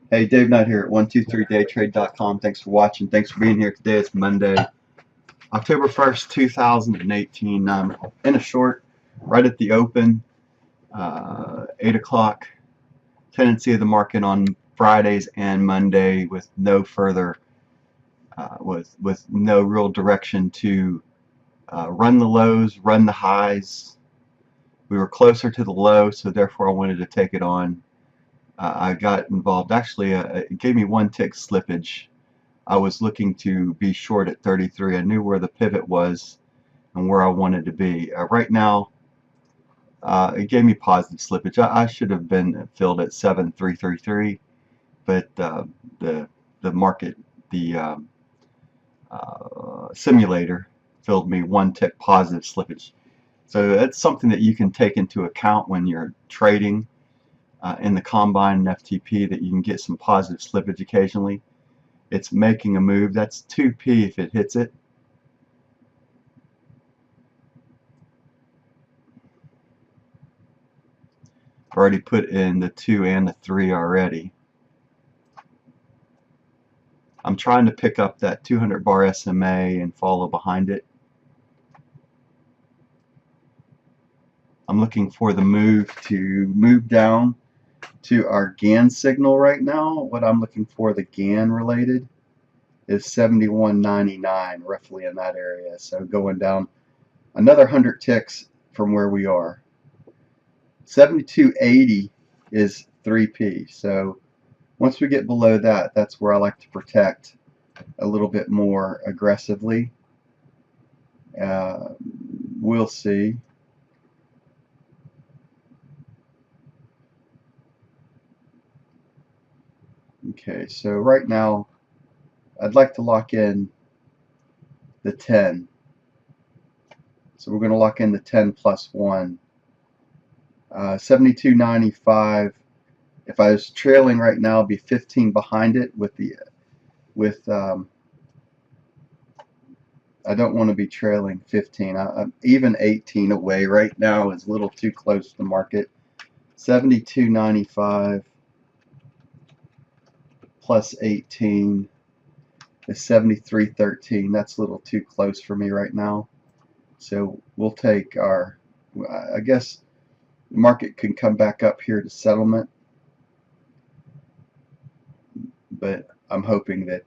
Hey, Dave Knight here at 123daytrade.com. Thanks for watching. Thanks for being here today. It's Monday, October 1st, 2018. I'm in a short right at the open, 8 o'clock. Tendency of the market on Fridays and Monday with no further, with no real direction to run the lows, run the highs. We were closer to the low, so therefore I wanted to take it on. I got involved. Actually, it gave me one tick slippage. I was looking to be short at 33. I knew where the pivot was and where I wanted to be. Right now, it gave me positive slippage. I should have been filled at 7,333, but the market, the simulator, filled me one tick positive slippage. So that's something that you can take into account when you're trading in the Combine and FTP, that you can get some positive slippage occasionally. It's making a move. That's 2p if it hits it. I've already put in the 2 and the 3 already. I'm trying to pick up that 200 bar SMA and follow behind it. I'm looking for the move to move down to our GAN signal right now. What I'm looking for, the GAN related, is 71.99, roughly in that area. So going down another 100 ticks from where we are. 72.80 is 3p. So once we get below that, that's where I like to protect a little bit more aggressively. We'll see. Okay, so right now I'd like to lock in the 10. So we're going to lock in the 10 plus 1. 72.95. If I was trailing right now, it'd be 15 behind it I don't want to be trailing 15. I'm even 18 away right now is a little too close to the market. 72.95 plus 18 is 73.13. That's a little too close for me right now. So we'll take our, I guess the market can come back up here to settlement, but I'm hoping that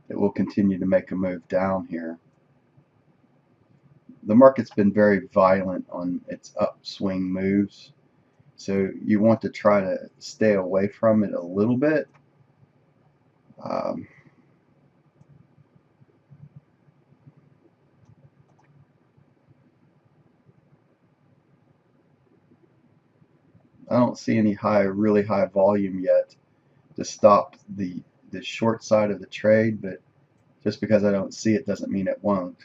it will continue to make a move down here. The market's been very violent on its upswing moves, so you want to try to stay away from it a little bit. I don't see any really high volume yet to stop the short side of the trade, but just because I don't see it doesn't mean it won't.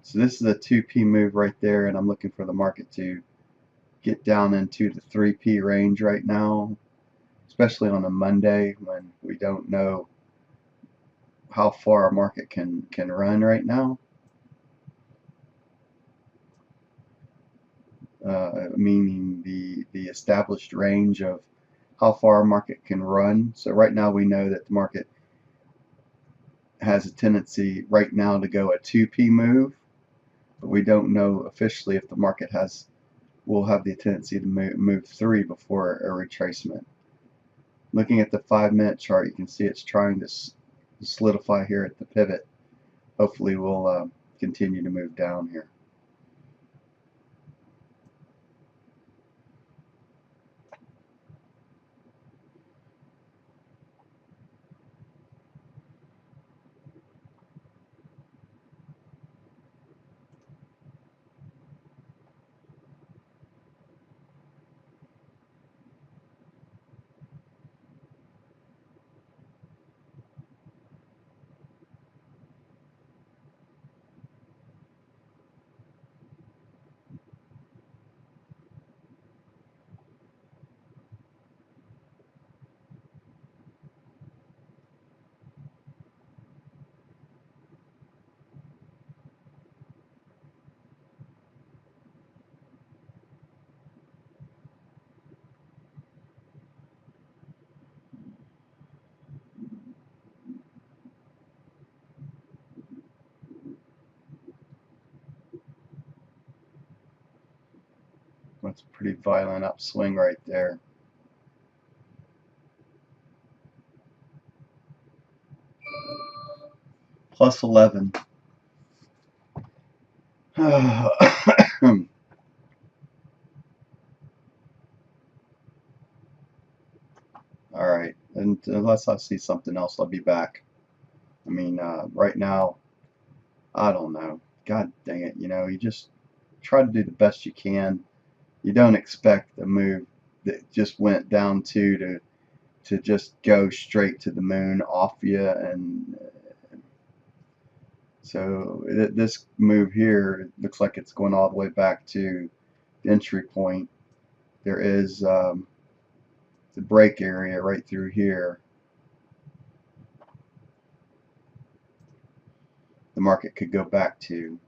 So this is a 2p move right there, and I'm looking for the market to get down into the 3p range right now, especially on a Monday when we don't know how far our market can run right now. Meaning the established range of how far our market can run. So right now we know that the market has a tendency right now to go a 2p move, but we don't know officially if the market will have the tendency to move 3 before a retracement. Looking at the 5-minute chart, you can see it's trying to solidify here at the pivot. Hopefully we'll continue to move down here. That's a pretty violent upswing right there. Plus 11. Alright, and unless I see something else, I'll be back. I mean, right now, I don't know. God dang it, you know, you just try to do the best you can. You don't expect a move that just went down to just go straight to the moon off you, and so this move here looks like it's going all the way back to the entry point. There is the break area right through here. The market could go back to.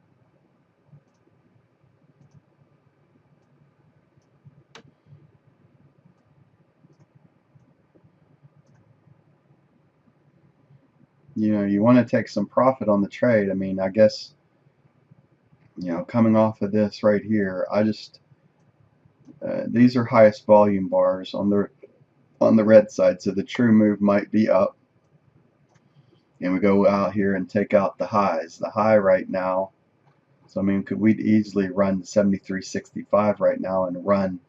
You know, you want to take some profit on the trade. I mean, I guess, you know, coming off of this right here, I just these are highest volume bars on the red side, so the true move might be up. And we go out here and take out the highs. The high right now, so I mean, we'd easily run 73.65 right now and run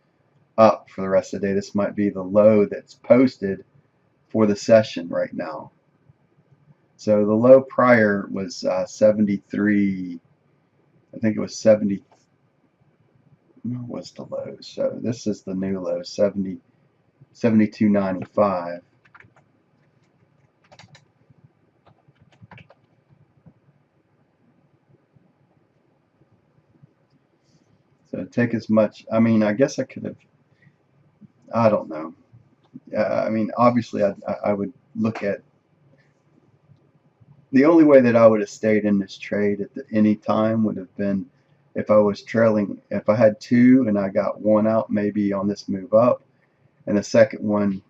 up for the rest of the day. This might be the low that's posted for the session right now. So the low prior was 73. I think it was 70. What was the low? So this is the new low, 72.95. So take as much. I mean, I guess I could have. I don't know. I mean, obviously, I would look at the only way that I would have stayed in this trade at any time would have been if I was trailing. If I had two and I got one out, maybe on this move up, and the second one,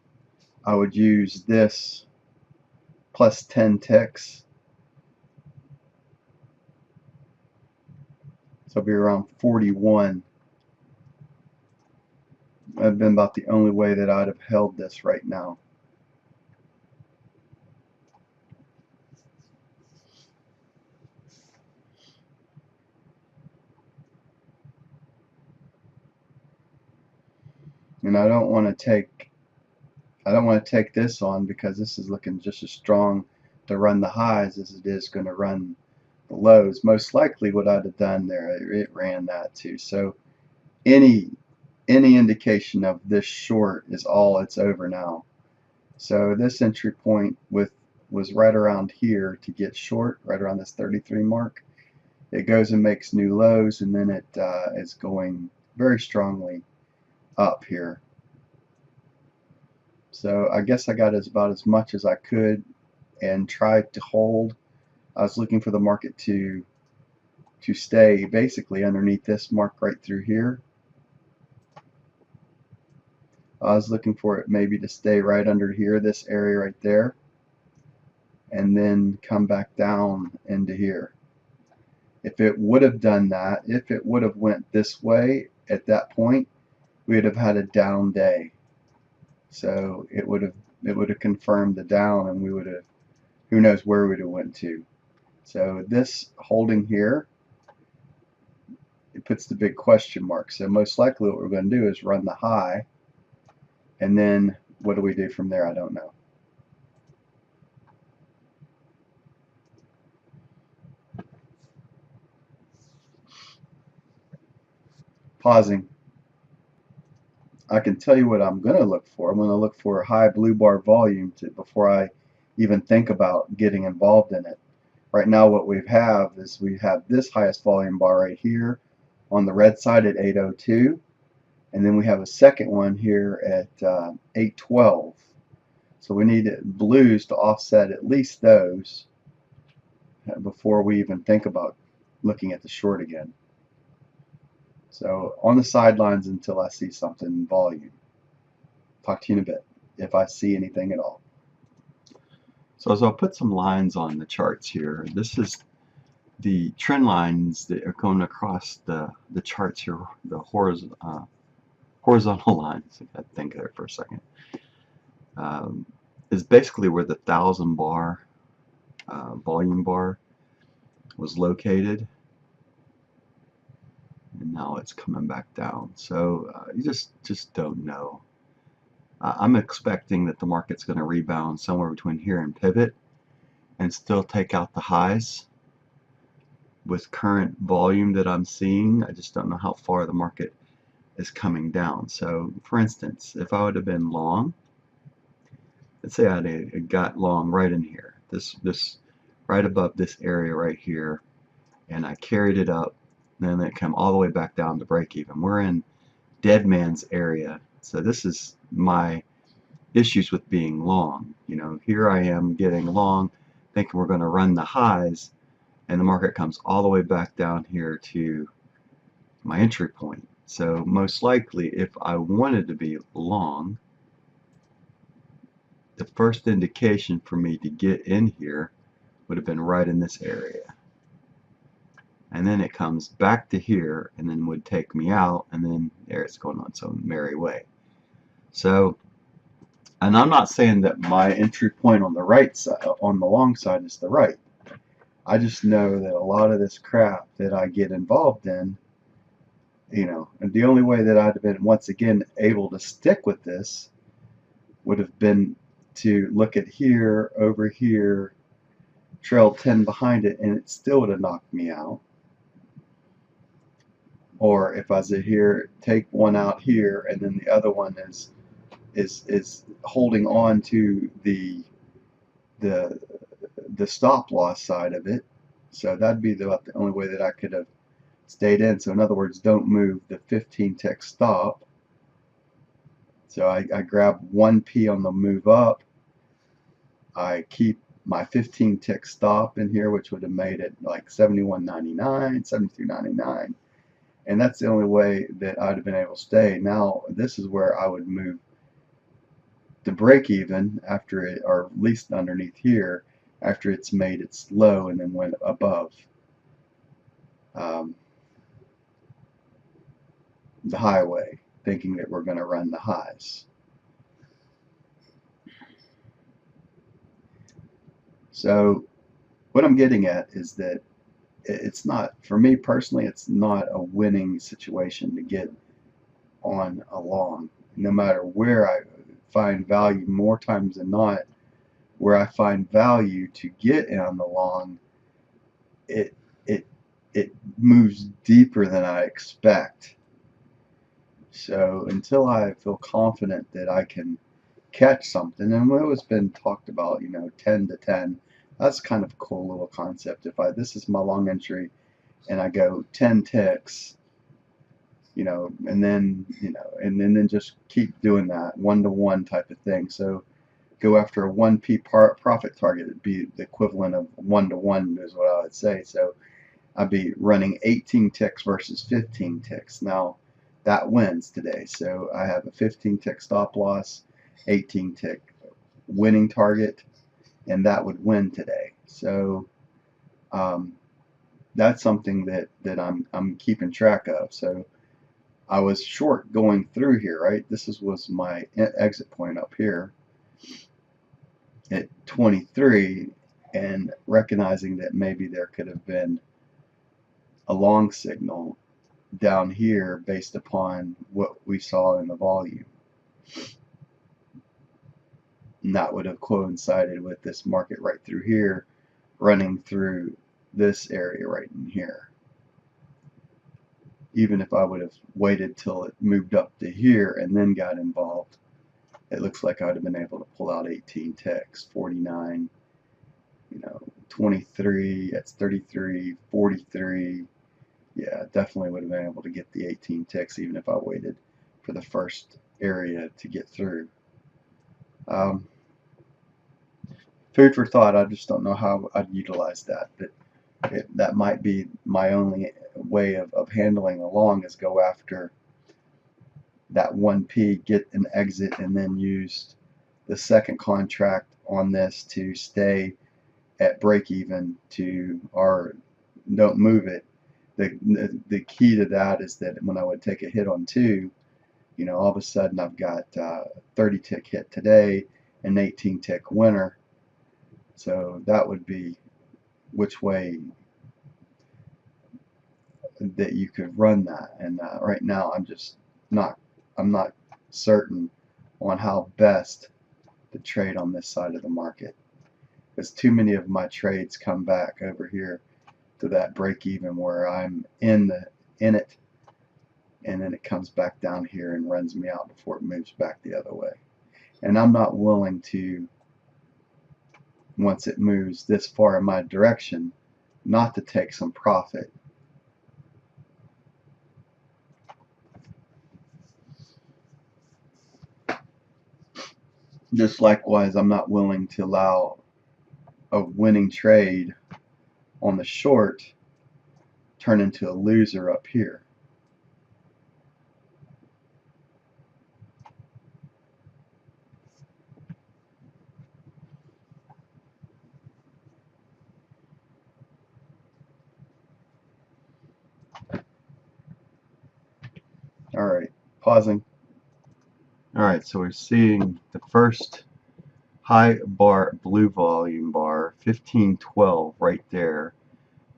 I would use this plus 10 ticks. So it'll be around 41. That'd have been about the only way that I'd have held this right now. And I don't want to take this on because this is looking just as strong to run the highs as it is going to run the lows. Most likely what I'd have done there, it ran that too. So any indication of this short is all it's over now. So this entry point was right around here to get short, right around this 33 mark. It goes and makes new lows, and then it is going very strongly up here. So I guess I got about as much as I could and tried to hold. I was looking for the market to stay basically underneath this mark right through here. I was looking for it maybe to stay right under here, this area right there, and then come back down into here. If it would have done that, if it would have went this way at that point, we would have had a down day. So it would have confirmed the down, and we would have, who knows where we would have went to. So this holding here, it puts the big question mark. So most likely what we're going to do is run the high, and then what do we do from there? I don't know. Pausing. I can tell you what I'm going to look for. I'm going to look for a high blue bar volume before I even think about getting involved in it. Right now what we have is we have this highest volume bar right here on the red side at 802, and then we have a second one here at 812. So we need blues to offset at least those before we even think about looking at the short again. So on the sidelines until I see something in volume. Talk to you in a bit if I see anything at all. So as I'll put some lines on the charts here, this is the trend lines that are going across the charts here, the horizontal, horizontal line, so I gotta think there for a second, is basically where the 1,000 bar volume bar was located, and now it's coming back down. So you just don't know. I'm expecting that the market's going to rebound somewhere between here and pivot and still take out the highs with current volume that I'm seeing. I just don't know how far the market is coming down. So for instance, if I would have been long, let's say I got long right in here, this right above this area right here, and I carried it up, then it came all the way back down to break even. We're in dead man's area. So this is my issues with being long. You know, here I am getting long, thinking we're going to run the highs, and the market comes all the way back down here to my entry point. So most likely, if I wanted to be long, the first indication for me to get in here would have been right in this area. And then it comes back to here and then would take me out, and then there it's going on some merry way. So, and I'm not saying that my entry point on the right side, on the long side, is the right. I just know that a lot of this crap that I get involved in, you know, and the only way that I'd have been once again able to stick with this would have been to look at here, over here, trail 10 behind it, and it still would have knocked me out. Or if I was here, take one out here, and then the other one is holding on to the stop loss side of it. So that'd be the only way that I could have stayed in. So in other words, don't move the 15 tick stop. So I grab 1p on the move up. I keep my 15 tick stop in here, which would have made it like 71.99, 73.99. And that's the only way that I'd have been able to stay. Now this is where I would move the break even after it, or at least underneath here, after it's made its low and then went above the highway, thinking that we're going to run the highs. So what I'm getting at is that it's not, for me personally, it's not a winning situation to get on a long. No matter where I find value, more times than not, where I find value to get in on the long, it moves deeper than I expect. So until I feel confident that I can catch something, and what has been talked about, you know, 10 to 10, that's kind of a cool little concept. If this is my long entry and I go 10 ticks, you know, and then, you know, and then just keep doing that 1-to-1 type of thing. So go after a 1p profit target. It'd be the equivalent of 1-to-1 is what I would say. So I'd be running 18 ticks versus 15 ticks. Now that wins today. So I have a 15 tick stop loss, 18 tick winning target, and that would win today. So that's something that I'm keeping track of. So I was short going through here, right? This was my exit point up here at 23, and recognizing that maybe there could have been a long signal down here based upon what we saw in the volume. And that would have coincided with this market right through here running through this area right in here. Even if I would have waited till it moved up to here and then got involved, it looks like I would have been able to pull out 18 ticks, 49, you know, 23, that's 33, 43. Yeah, definitely would have been able to get the 18 ticks even if I waited for the first area to get through. Food for thought. I just don't know how I'd utilize that. But that might be my only way of handling along, is go after that 1p, get an exit, and then use the second contract on this to stay at break even to, or don't move it. The key to that is that when I would take a hit on 2, You know, all of a sudden I've got 30 tick hit today and 18 tick winner. So that would be which way that you could run that. And right now I'm not certain on how best to trade on this side of the market, because too many of my trades come back over here to that break even where I'm in it, and then it comes back down here and runs me out before it moves back the other way. And I'm not willing to, once it moves this far in my direction, not to take some profit. Just likewise, I'm not willing to allow a winning trade on the short turn into a loser up here. Alright, pausing. Alright, so we're seeing the first high bar, blue volume bar, 1512 right there,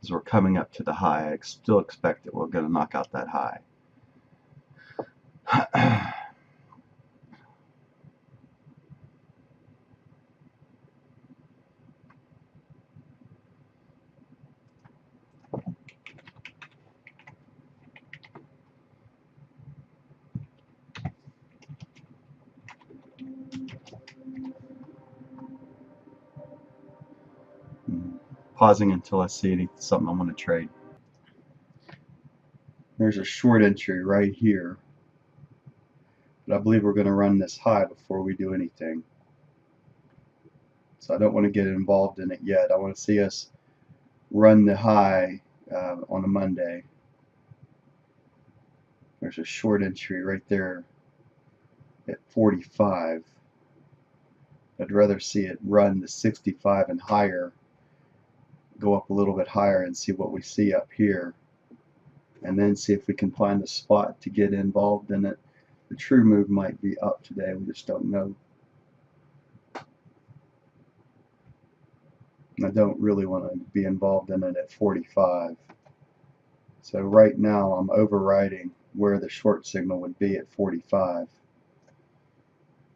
as we're coming up to the high. I still expect that we're going to knock out that high. Pausing until I see something I want to trade. There's a short entry right here, but I believe we're going to run this high before we do anything. So I don't want to get involved in it yet. I want to see us run the high on a Monday. There's a short entry right there at 45. I'd rather see it run the 65 and higher, go up a little bit higher and see what we see up here, and then see if we can find a spot to get involved in it. The true move might be up today, we just don't know. I don't really want to be involved in it at 45. So right now I'm overriding where the short signal would be at 45.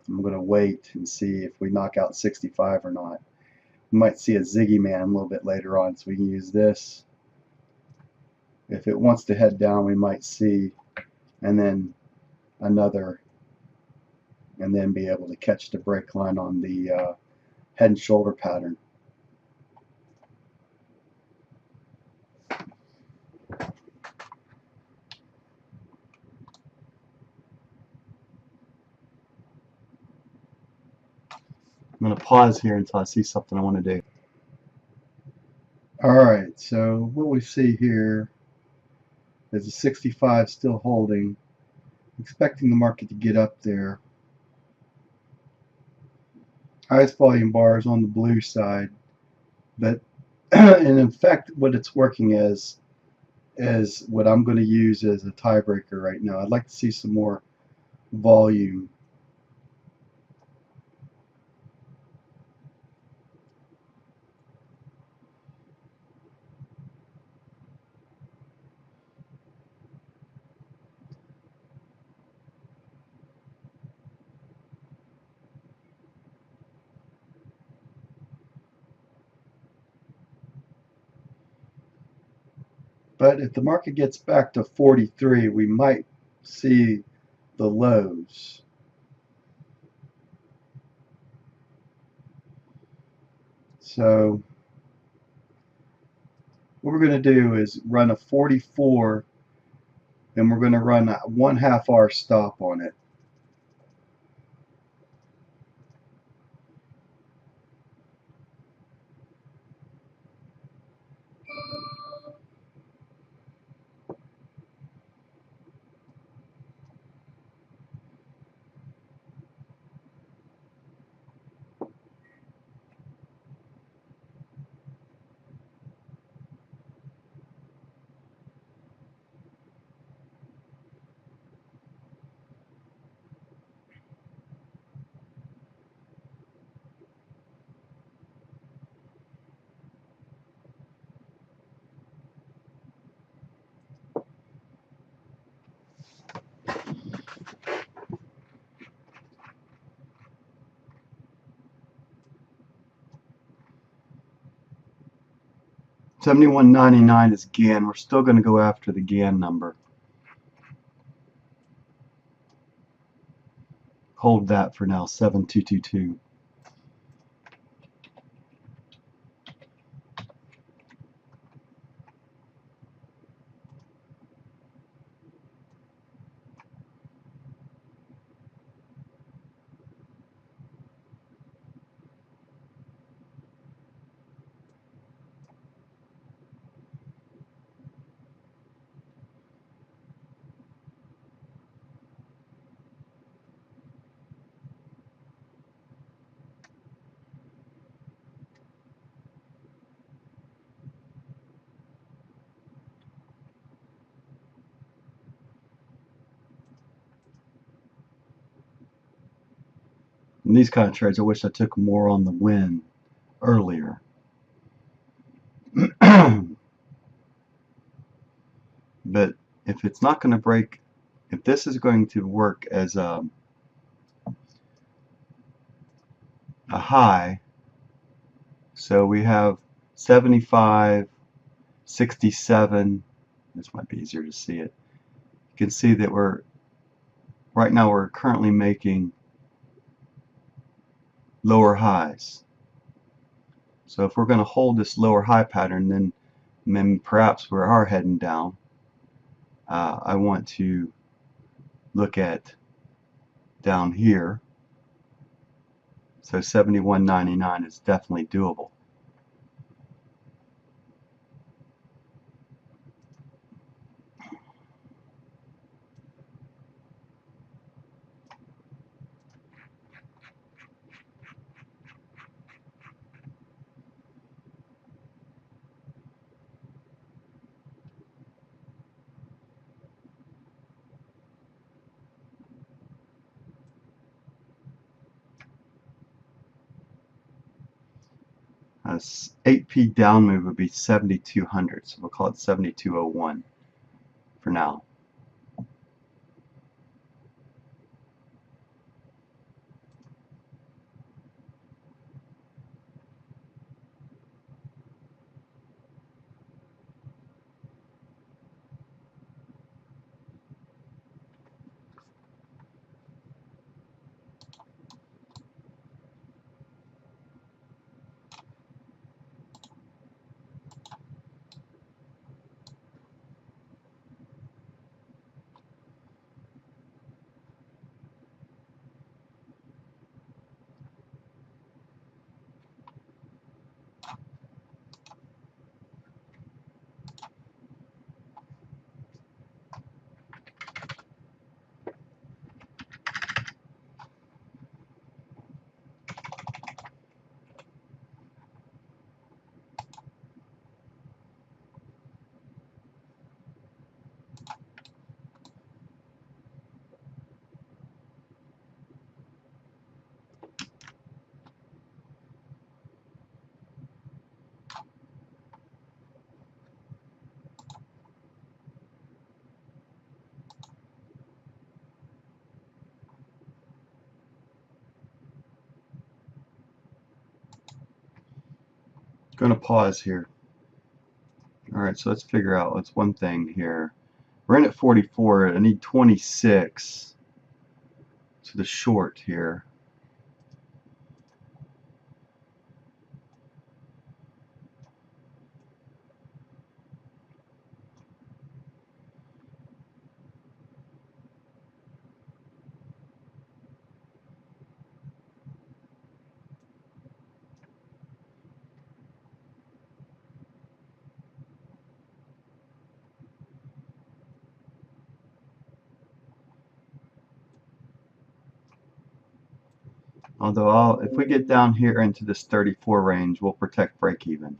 I'm going to wait and see if we knock out 65 or not. We might see a Ziggy man a little bit later on, so we can use this. If it wants to head down, we might see, and then another, and then be able to catch the break line on the head and shoulder pattern. I'm going to pause here until I see something I want to do. Alright, so what we see here is a 65 still holding, expecting the market to get up there. Highest volume bar is on the blue side, but and in fact what it's working as is what I'm going to use as a tiebreaker right now. I'd like to see some more volume. But if the market gets back to 43, we might see the lows. So what we're going to do is run a 44, and we're going to run a 1/2 hour stop on it. 71.99 is Gann. We're still going to go after the Gann number. Hold that for now, 7222. In these kind of trades, I wish I took more on the win earlier. But if it's not going to break, if this is going to work as a high, so we have 75, 67, this might be easier to see it. You can see that right now we're currently making lower highs. So if we're going to hold this lower high pattern, then perhaps we are heading down. I want to look at down here. So 71.99 is definitely doable. A 8p down move would be 7,200, so we'll call it 7201 for now. Going to pause here. Alright, so let's figure out what's one thing here. We're in at 44. I need 26 to the short here. Although if we get down here into this 34 range, we'll protect break even.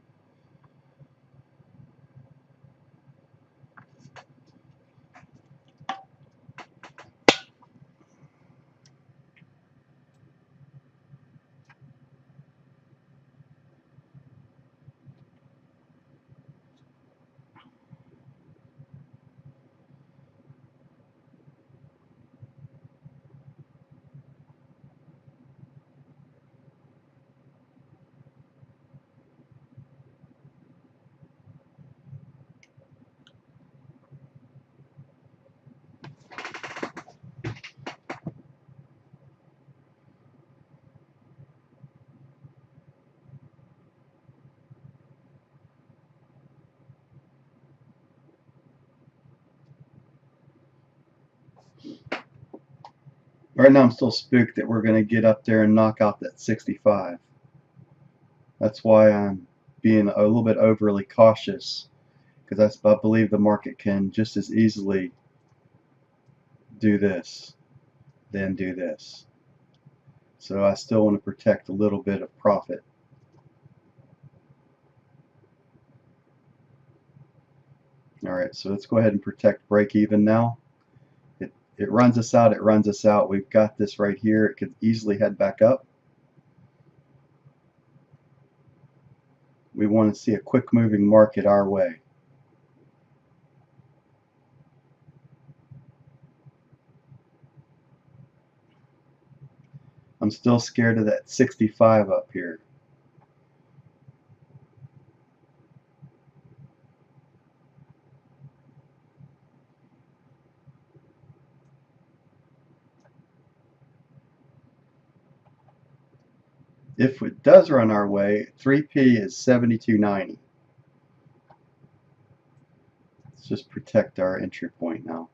Right now I'm still spooked that we're going to get up there and knock out that 65. That's why I'm being a little bit overly cautious, because I believe the market can just as easily do this than do this. So I still want to protect a little bit of profit. Alright, so let's go ahead and protect break even now. It runs us out, it runs us out. We've got this right here. It could easily head back up. We want to see a quick moving market our way. I'm still scared of that 65 up here. If it does run our way, 3P is 72.90. Let's just protect our entry point now.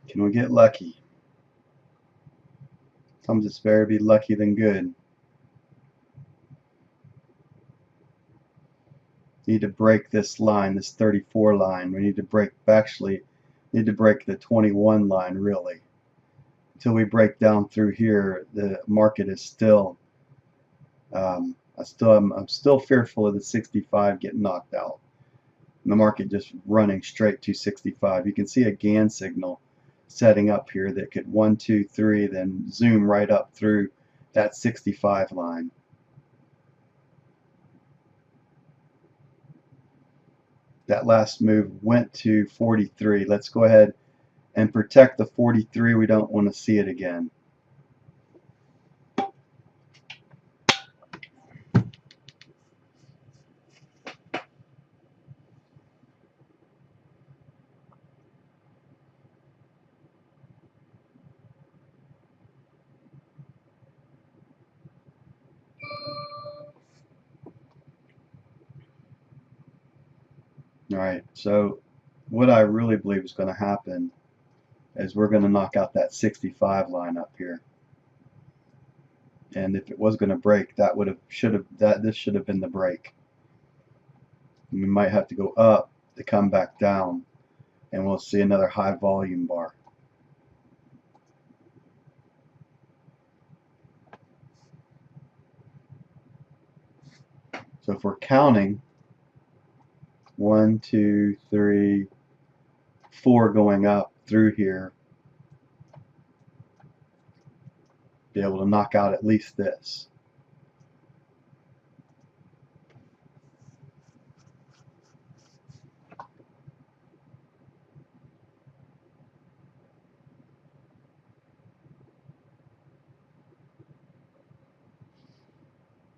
Can we get lucky? Sometimes it's better to be lucky than good. Need to break this line, this 34 line. We need to break, actually need to break the 21 line really. Until we break down through here, the market is still, I'm still fearful of the 65 getting knocked out. And the market just running straight to 65. You can see a GAN signal setting up here that could 1, 2, 3, then zoom right up through that 65 line. That last move went to 43. Let's go ahead and protect the 43. We don't want to see it again. Alright, so what I really believe is going to happen is we're going to knock out that 65 line up here. And if it was going to break, this should have been the break. We might have to go up to come back down, and we'll see another high volume bar. So if we're counting 1, 2, 3, 4 going up through here, be able to knock out at least this.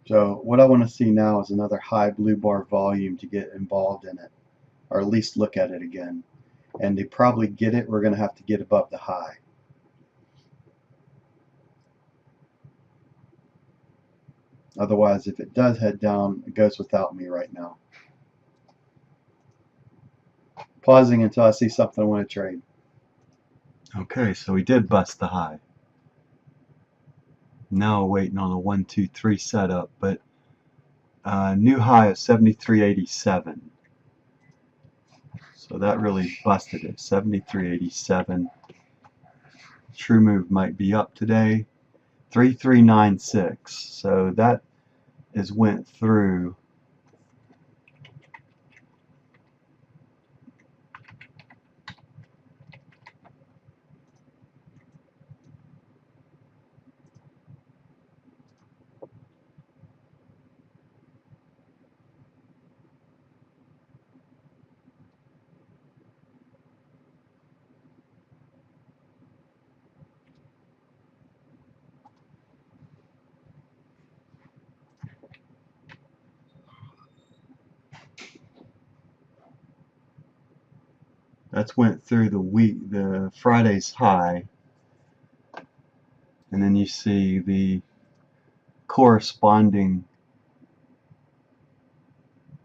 So what I want to see now is another high blue bar volume to get involved in it, or at least look at it again. And to probably get it, we're going to have to get above the high. Otherwise, if it does head down, it goes without me right now. Pausing until I see something I want to trade. Okay, so we did bust the high. Now we're waiting on a 1, 2, 3 setup, but new high of 73.87. So that really busted it. 73.87. True move might be up today. 3396. So that is went through. That's went through the Friday's high, and then you see the corresponding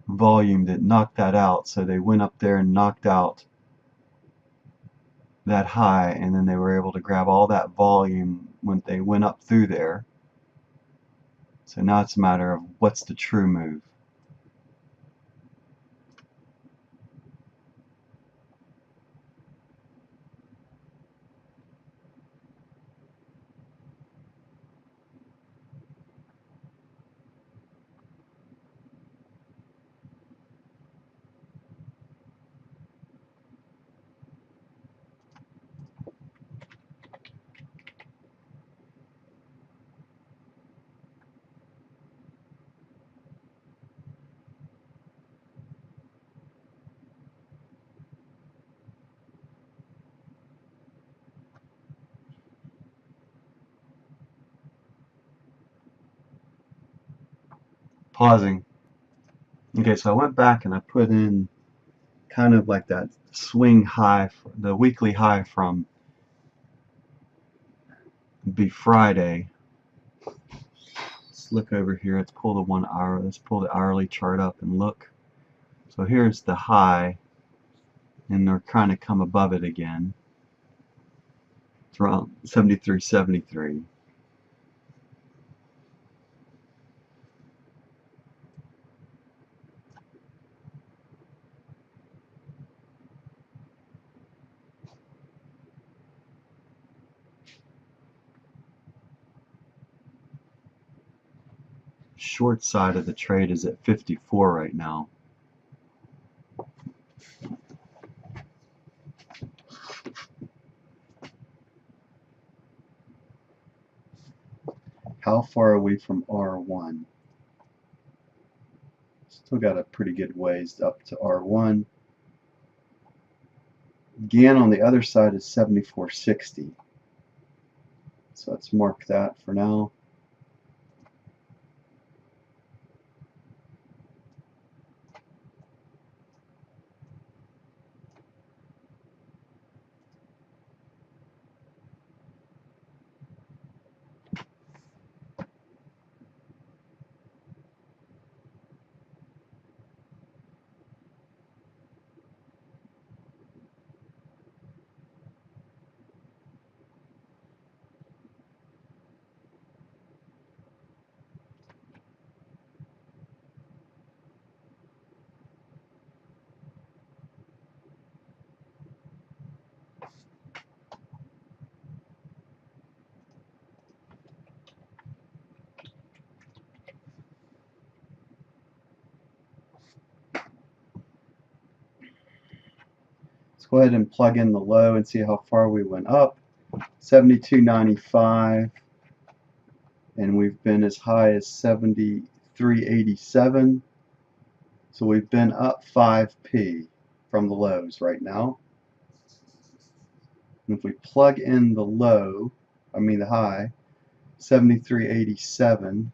volume that knocked that out. So they went up there and knocked out that high, and then they were able to grab all that volume when they went up through there. So now it's a matter of what's the true move. Pausing. Okay, so I went back and I put in kind of like that swing high, the weekly high from be Friday. Let's look over here. Let's pull the 1 hour. Let's pull the hourly chart up and look. So here's the high, and they're trying to come above it again. It's around 73.73. Short side of the trade is at 54 right now. How far are we from R1? Still got a pretty good ways up to R1. Again, on the other side is 74.60. So let's mark that for now. Let's go ahead and plug in the low and see how far we went up. 72.95, and we've been as high as 73.87. So we've been up 5p from the lows right now. And if we plug in the low, the high, 73.87,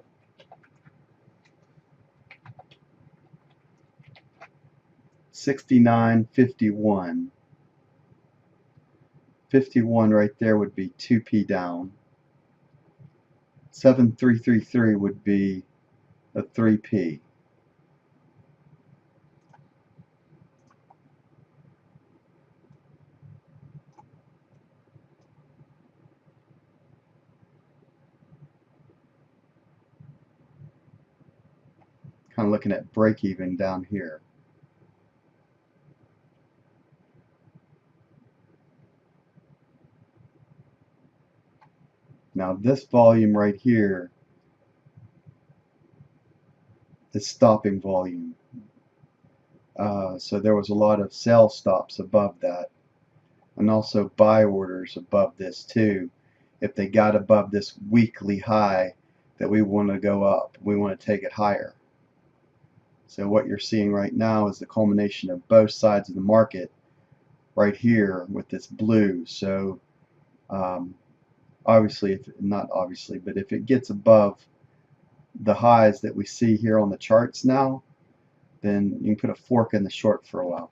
$69.51. 51 right there would be 2p down. 7333 would be a 3p. kind of looking at break even down here. Now this volume right here is stopping volume. So there was a lot of sell stops above that, and also buy orders above this too. If they got above this weekly high that we want to go up, we want to take it higher. So what you're seeing right now is the culmination of both sides of the market right here with this blue. So obviously, not obviously, but if it gets above the highs that we see here on the charts now, then you can put a fork in the short for a while.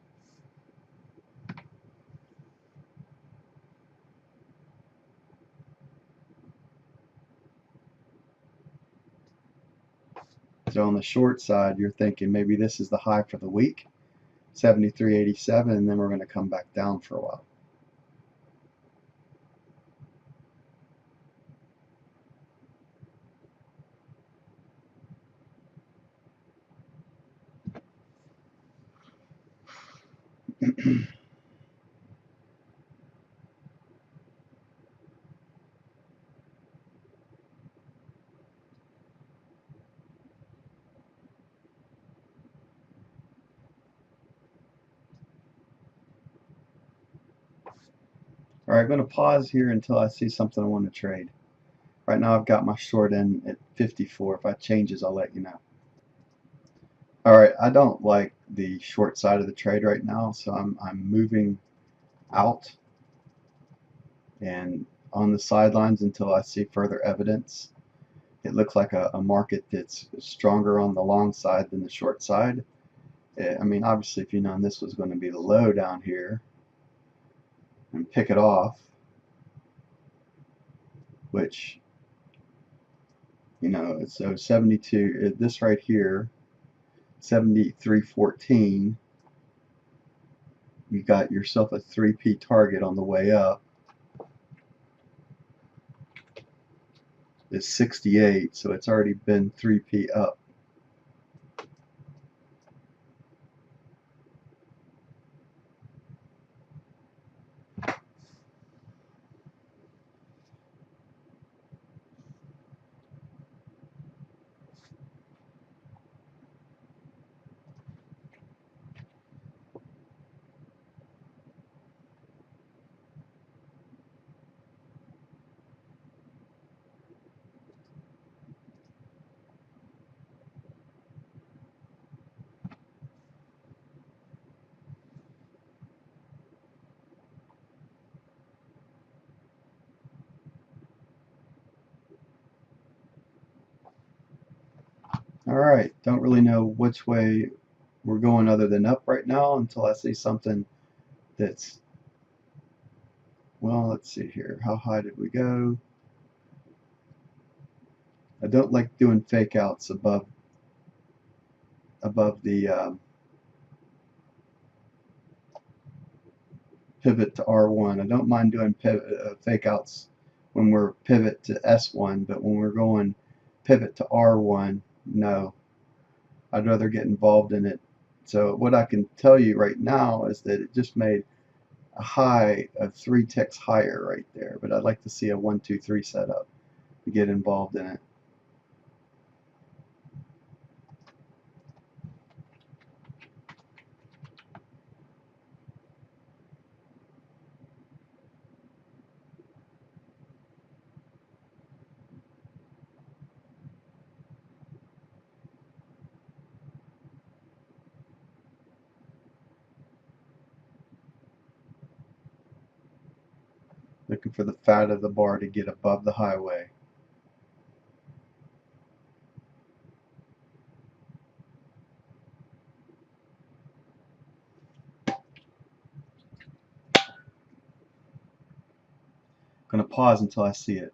So on the short side, you're thinking maybe this is the high for the week, 73.87, and then we're going to come back down for a while. All right, I'm going to pause here until I see something I want to trade. Right now I've got my short end at 54. If that changes, I'll let you know. All right, I don't like the short side of the trade right now, so I'm moving out and on the sidelines until I see further evidence. It looks like a market that's stronger on the long side than the short side. I mean, obviously, if you'd known this was going to be the low down here and pick it off, which, you know, so 72, this right here, 73.14, you got yourself a 3P target on the way up. Is 68, so it's already been 3P up. Alright, don't really know which way we're going other than up right now until I see something that's, well, let's see here. How high did we go? I don't like doing fake outs above the pivot to R1. I don't mind doing fake outs when we're pivot to S1, but when we're going pivot to R1, no. I'd rather get involved in it. So what I can tell you right now is that it just made a high of 3 ticks higher right there, but I'd like to see a 1, 2, 3 setup to get involved in it. Looking for the fat of the bar to get above the highway. Going to pause until I see it.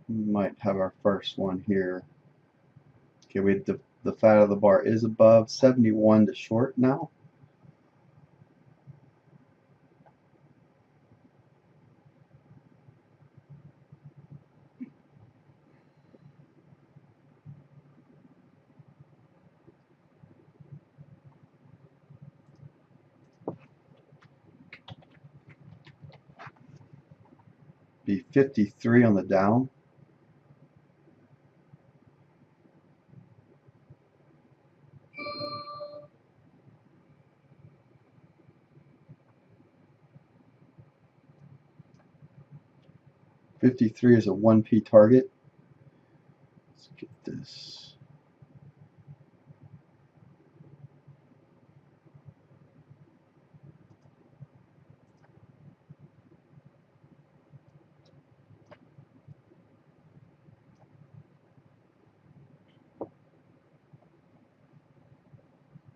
We might have our first one here. Okay, the fat of the bar is above 71 to short now. be 53 on the down. $53 is a 1p target. Let's get this.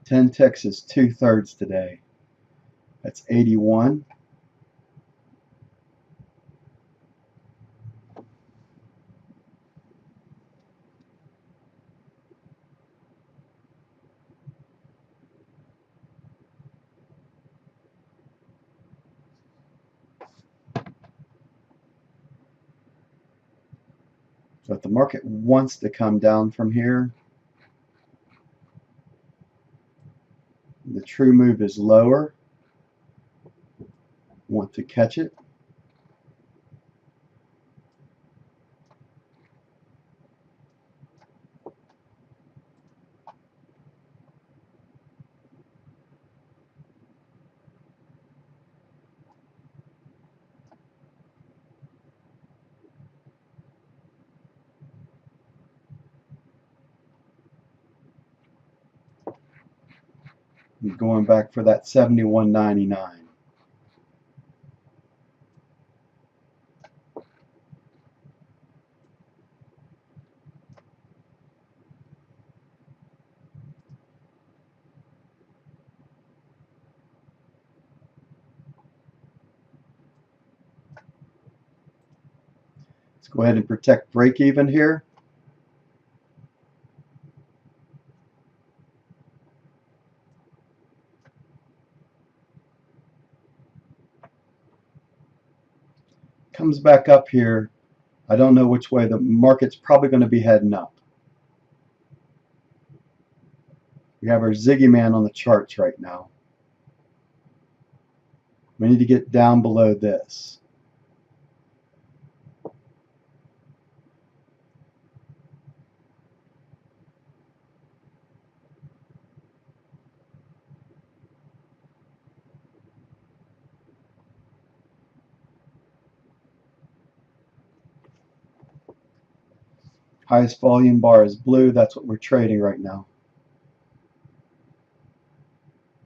Ten ticks is 2/3 today. That's 81. So if the market wants to come down from here, the true move is lower. Want to catch it. I'm going back for that 71.99. Let's go ahead and protect break even here. Comes back up here. I don't know which way. The market's probably going to be heading up. We have our Ziggy Man on the charts right now. We need to get down below this. Highest volume bar is blue. That's what we're trading right now.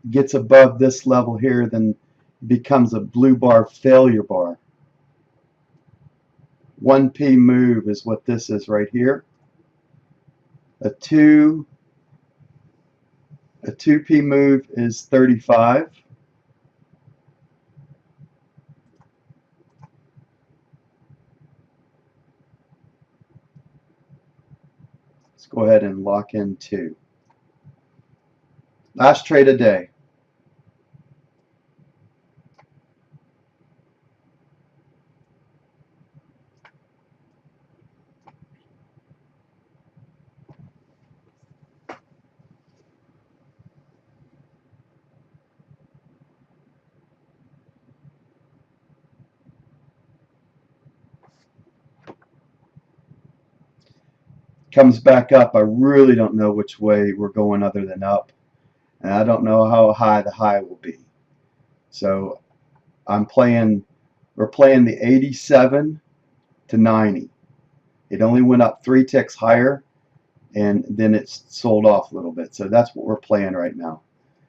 Gets above this level here, then becomes a blue bar failure bar. 1p move is what this is right here. A 2p move is 35. Let's go ahead and lock in 2. Last trade a day. Comes back up. I really don't know which way we're going other than up, and I don't know how high the high will be. So we're playing the 87 to 90. It only went up 3 ticks higher, and then it's sold off a little bit. So that's what we're playing right now.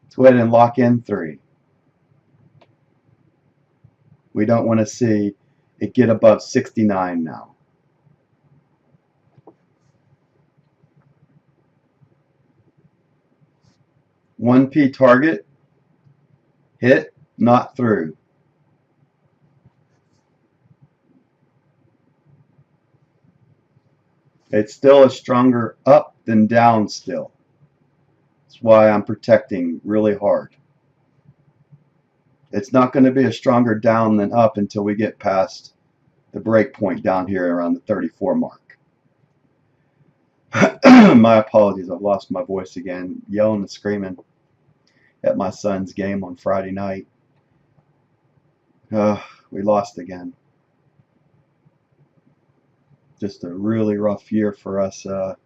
Let's go ahead and lock in 3. We don't want to see it get above 69 now. One P target, hit, not through. It's still a stronger up than down still. That's why I'm protecting really hard. It's not going to be a stronger down than up until we get past the break point down here around the 34 mark. My apologies, I've lost my voice again, yelling and screaming at my son's game on Friday night. We lost again. Just a really rough year for us. It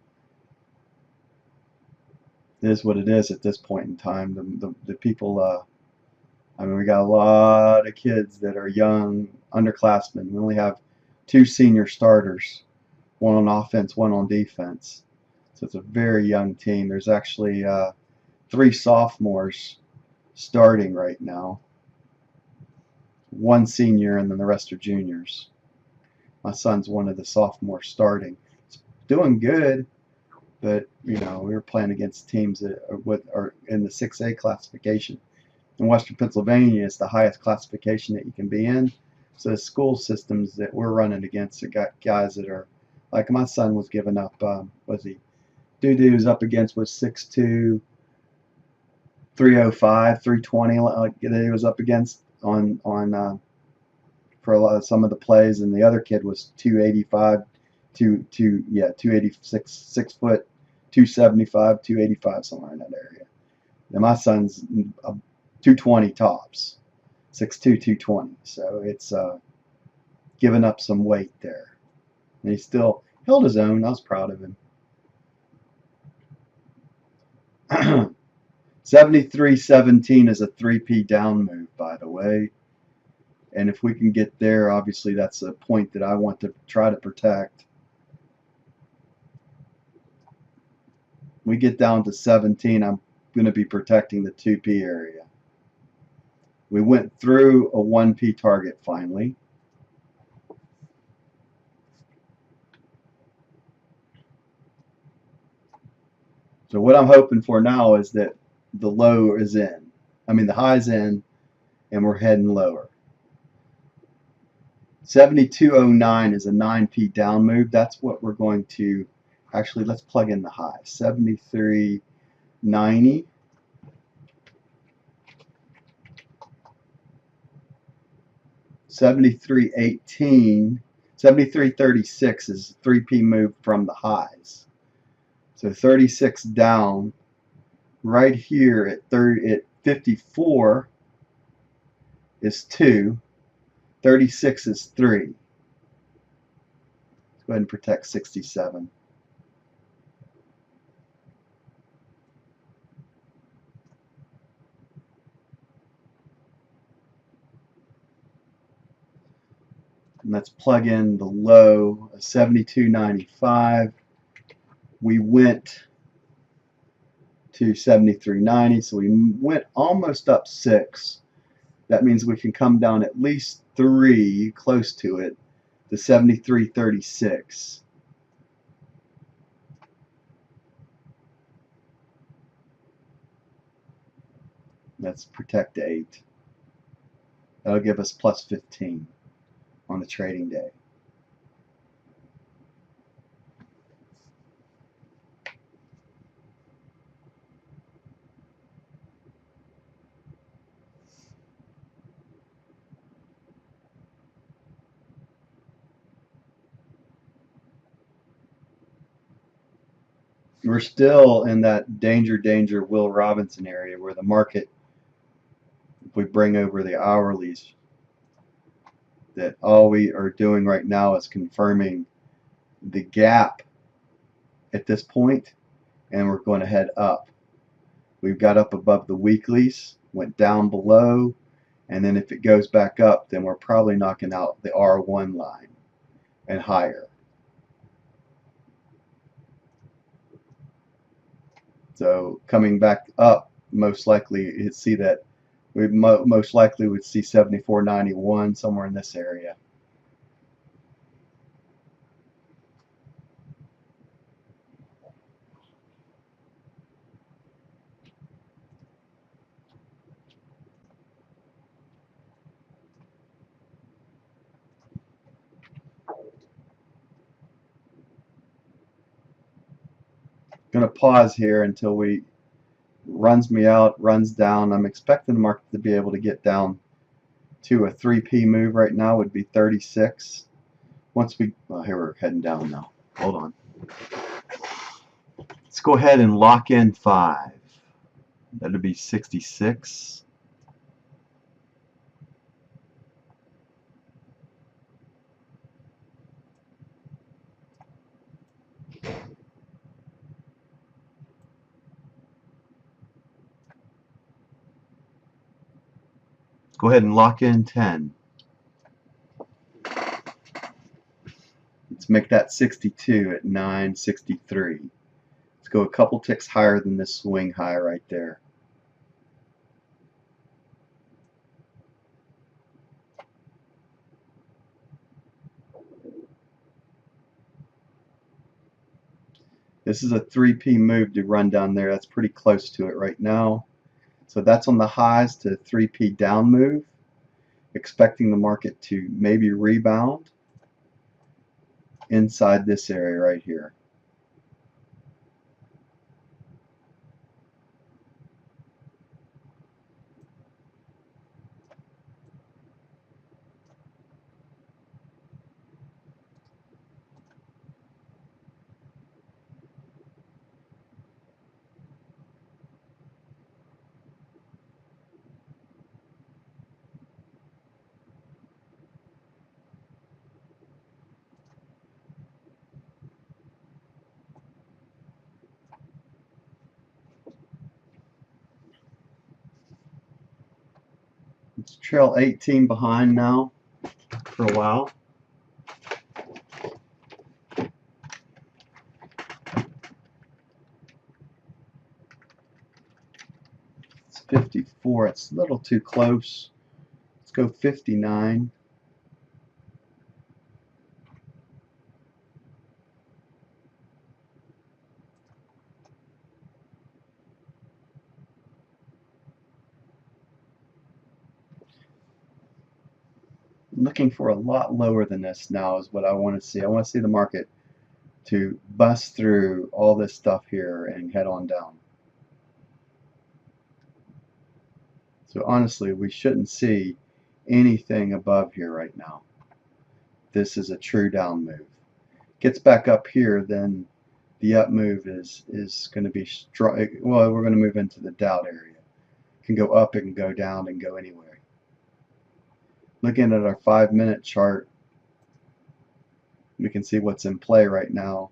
is what it is at this point in time. The people, I mean, we got a lot of kids that are young, underclassmen. We only have 2 senior starters, one on offense, one on defense. So it's a very young team. There's actually 3 sophomores starting right now, 1 senior, and then the rest are juniors. My son's one of the sophomores starting. It's doing good, but you know, we were playing against teams that are in the 6A classification. In Western Pennsylvania, it's the highest classification that you can be in. So the school systems that we're running against are got guys that are, like my son was giving up, was he? Dude he was up against was 6'2", 305, 320, like that he was up against on for a lot of some of the plays, and the other kid was 285, 286, 6 foot, 275, 285, somewhere in that area. And my son's 220 tops, 6'2", 220. So it's giving up some weight there. And he still held his own. I was proud of him. 73-17 is a 3P down move, by the way. And if we can get there, obviously that's a point that I want to try to protect. We get down to 17, I'm going to be protecting the 2P area. We went through a 1P target finally. So what I'm hoping for now is that the low is in. I mean the high's in and we're heading lower. 72.09 is a 9P down move. That's what we're going to, actually let's plug in the high. 73.90. 73.18, 73.36 is a 3P move from the highs. So 36 down. Right here at 54 is 2. 36 is 3. Let's go ahead and protect 67. And let's plug in the low of 72.95. We went to 73.90, so we went almost up 6. That means we can come down at least 3, close to it, to 73.36. Let's protect 8. That'll give us plus 15 on the trading day. We're still in that danger Will Robinson area where the market, if we bring over the hourlies, that all we are doing right now is confirming the gap at this point, and we're going to head up. We've got up above the weeklies, went down below, and then if it goes back up, then we're probably knocking out the R1 line and higher. So coming back up, most likely you'd see that we most likely would see 74.91 somewhere in this area. Going to pause here until we runs me out, runs down. I'm expecting the market to be able to get down to a 3P move right now would be 36. Once we, well, here we're heading down now. Hold on. Let's go ahead and lock in 5. That'll be 66. go ahead and lock in 10. Let's make that 62 at 963. Let's go a couple ticks higher than this swing high right there. This is a 3P move to run down there. That's pretty close to it right now. So that's on the highs to 3P down move. Expecting the market to maybe rebound inside this area right here. Let's trail 18 behind now for a while. It's 54. It's a little too close. Let's go 59. Looking for a lot lower than this now is what I want to see. I want to see the market to bust through all this stuff here and head on down. So honestly, we shouldn't see anything above here right now. This is a true down move. Gets back up here, then the up move is going to be strong. Well, we're going to move into the doubt area. It can go up, it can go down, and go anywhere. Looking at our 5-minute chart, we can see what's in play right now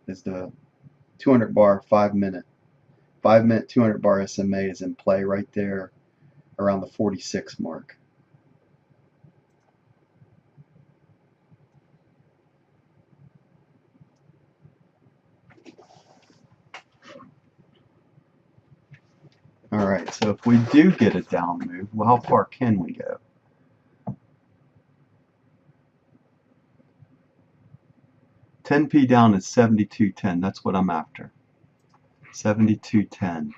is the 200 bar 5-minute. 5-minute 200 bar SMA is in play right there around the 46 mark. Alright, so if we do get a down move, well, how far can we go? $10P down is 72.10. That's what I'm after. 72.10.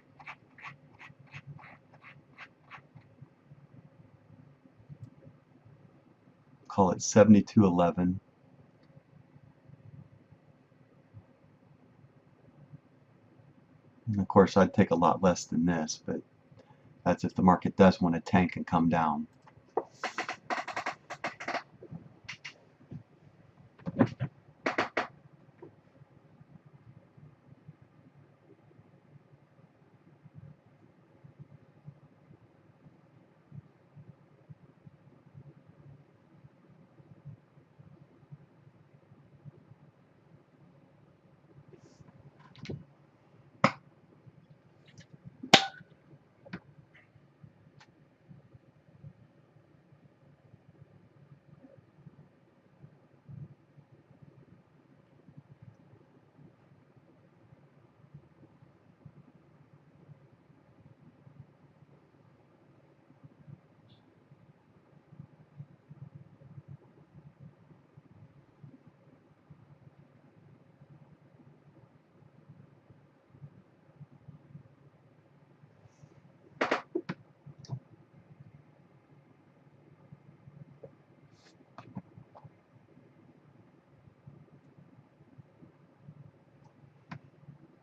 Call it 72.11. And of course, I'd take a lot less than this, but that's if the market does want to tank and come down.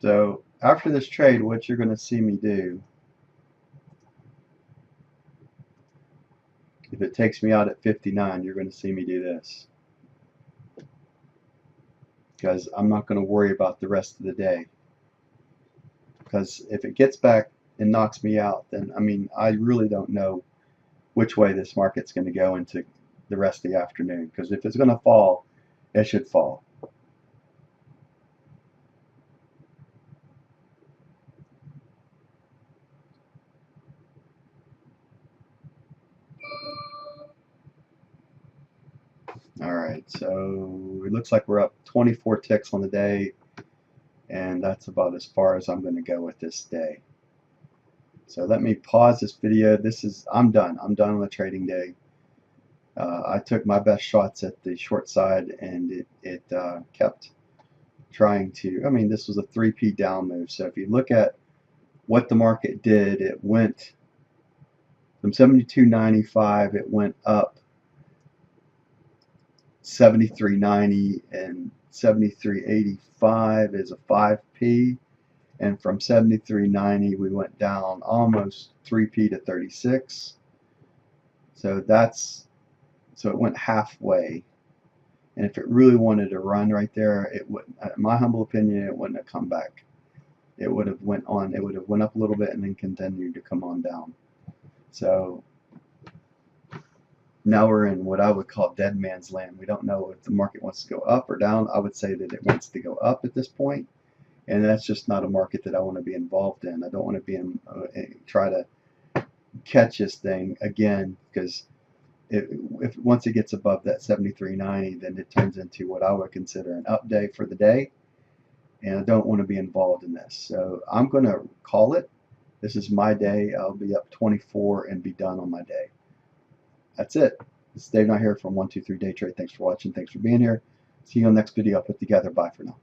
So after this trade, what you're going to see me do, if it takes me out at 59, you're going to see me do this. Because I'm not going to worry about the rest of the day. Because if it gets back and knocks me out, then, I mean, I really don't know which way this market's going to go into the rest of the afternoon. Because if it's going to fall, it should fall. Alright, so it looks like we're up 24 ticks on the day, and that's about as far as I'm going to go with this day. So let me pause this video. I'm done. I'm done on the trading day. I took my best shots at the short side, and it kept trying to. I mean, this was a 3p down move. So if you look at what the market did, it went from 72.95. It went up 73.90, and 73.85 is a 5p. And from 73.90 we went down almost 3p to 36. So it went halfway. And if it really wanted to run right there, it wouldn't. In my humble opinion, it wouldn't have come back. It would have went on. It would have went up a little bit and then continued to come on down. So now we're in what I would call dead man's land. We don't know if the market wants to go up or down. I would say that it wants to go up at this point, and that's just not a market that I want to be involved in. I don't want to be in try to catch this thing again, because if once it gets above that 73.90, then it turns into what I would consider an up day for the day, and I don't want to be involved in this. So I'm going to call it. This is my day. I'll be up 24 and be done on my day. That's it. This is Dave Knight here from 123 Day Trade. Thanks for watching. Thanks for being here. See you on the next video I put together. Bye for now.